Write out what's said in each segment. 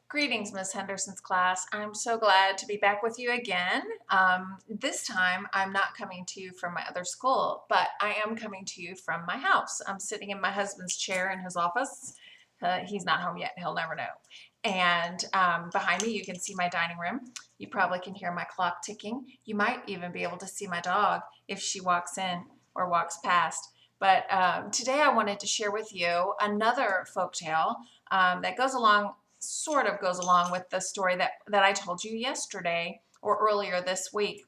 Greetings, Miss Henderson's class. I'm so glad to be back with you again. This time, I'm not coming to you from my other school, but I am coming to you from my house. I'm sitting in my husband's chair in his office. He's not home yet. He'll never know. And behind me, you can see my dining room. You probably can hear my clock ticking. You might even be able to see my dog if she walks in or walks past. But today I wanted to share with you another folktale that sort of goes along with the story that I told you yesterday or earlier this week.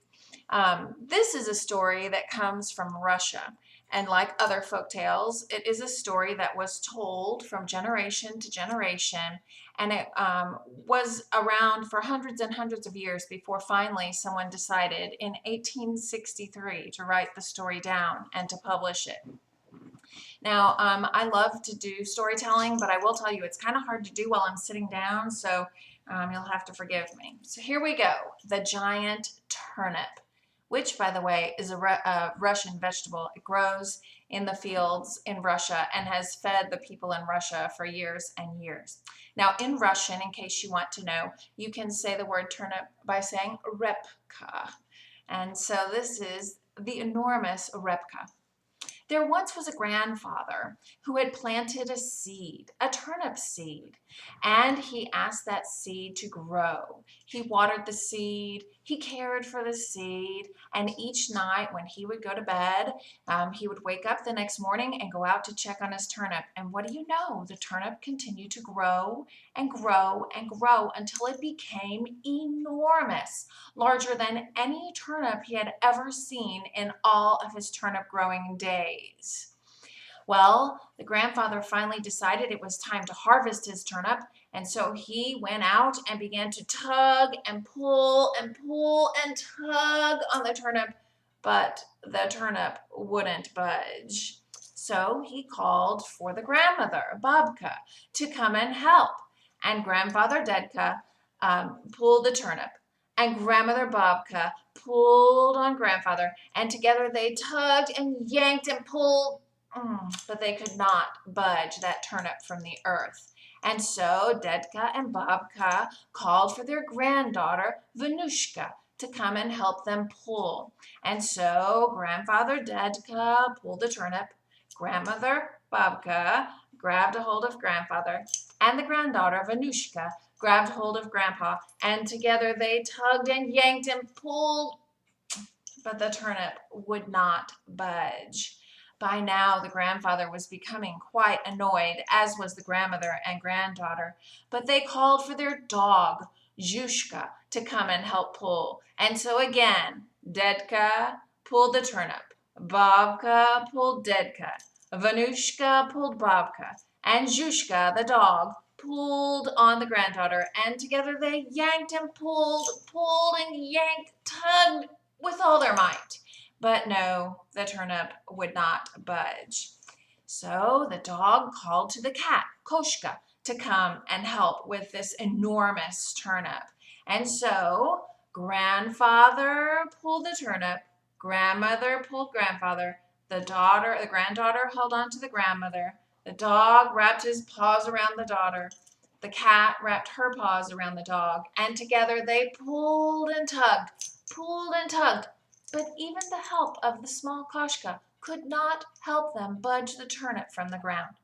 This is a story that comes from Russia. And like other folk tales, it is a story that was told from generation to generation. And it was around for hundreds and hundreds of years before finally someone decided in 1863 to write the story down and to publish it. Now, I love to do storytelling, but I will tell you it's kind of hard to do while I'm sitting down, so you'll have to forgive me. So here we go, the giant turnip, which, by the way, is a Russian vegetable. It grows in the fields in Russia and has fed the people in Russia for years and years. Now, in Russian, in case you want to know, you can say the word turnip by saying repka. And so this is the enormous repka. There once was a grandfather who had planted a seed, a turnip seed, and he asked that seed to grow. He watered the seed, he cared for the seed, and each night when he would go to bed, he would wake up the next morning and go out to check on his turnip. And what do you know? The turnip continued to grow and grow and grow until it became enormous, larger than any turnip he had ever seen in all of his turnip growing days. Well, the grandfather finally decided it was time to harvest his turnip, and so he went out and began to tug and pull and pull and tug on the turnip, but the turnip wouldn't budge. So he called for the grandmother, Babka, to come and help. And Grandfather Dedka pulled the turnip, and Grandmother Babka pulled on Grandfather, and together they tugged and yanked and pulled, but they could not budge that turnip from the earth. And so Dedka and Babka called for their granddaughter, Venushka, to come and help them pull. And so Grandfather Dedka pulled the turnip, Grandmother Babka grabbed a hold of Grandfather, and the granddaughter, Venushka, grabbed hold of Grandpa, and together they tugged and yanked and pulled, but the turnip would not budge. By now, the grandfather was becoming quite annoyed, as was the grandmother and granddaughter, but they called for their dog, Zhushka, to come and help pull. And so again, Dedka pulled the turnip, Babka pulled Dedka, Vanushka pulled Babka, and Zhushka, the dog, pulled on the granddaughter, and together they yanked and pulled and yanked, tugged with all their might. But no, the turnip would not budge. So the dog called to the cat, Koshka, to come and help with this enormous turnip. And so grandfather pulled the turnip, grandmother pulled grandfather, the granddaughter held on to the grandmother, the dog wrapped his paws around the daughter, the cat wrapped her paws around the dog, and together they pulled and tugged, but even the help of the small Koshka could not help them budge the turnip from the ground.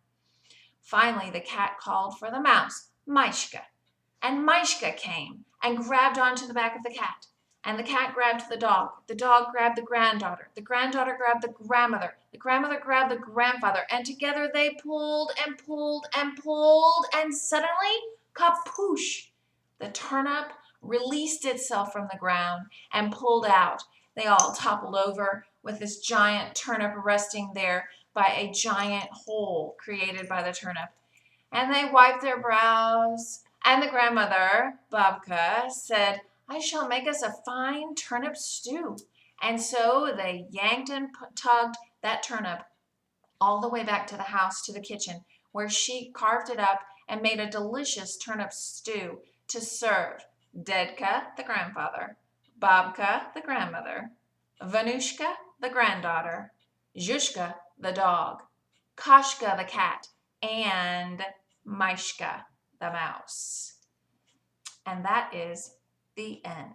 Finally, the cat called for the mouse, Mishka, and Mishka came and grabbed onto the back of the cat. And the cat grabbed the dog grabbed the granddaughter grabbed the grandmother grabbed the grandfather, and together they pulled and pulled and pulled, and suddenly, kapoosh, the turnip released itself from the ground and pulled out. They all toppled over with this giant turnip resting there by a giant hole created by the turnip. And they wiped their brows, and the grandmother, Babka, said, "I shall make us a fine turnip stew." And so they yanked and tugged that turnip all the way back to the house, to the kitchen, where she carved it up and made a delicious turnip stew to serve Dedka, the grandfather, Babka, the grandmother, Vanushka, the granddaughter, Zhushka, the dog, Kashka, the cat, and Mishka, the mouse. And that is the end.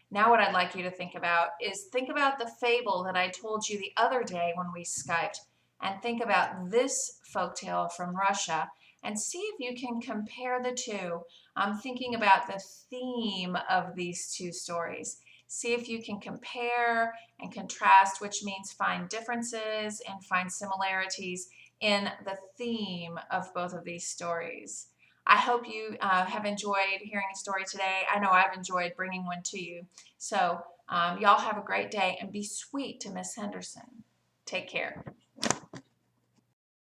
Now what I'd like you to think about is think about the fable that I told you the other day when we Skyped, and think about this folktale from Russia and see if you can compare the two. I'm thinking about the theme of these two stories. See if you can compare and contrast, which means find differences and find similarities in the theme of both of these stories. I hope you have enjoyed hearing a story today. I know I've enjoyed bringing one to you. So y'all have a great day and be sweet to Miss Henderson. Take care.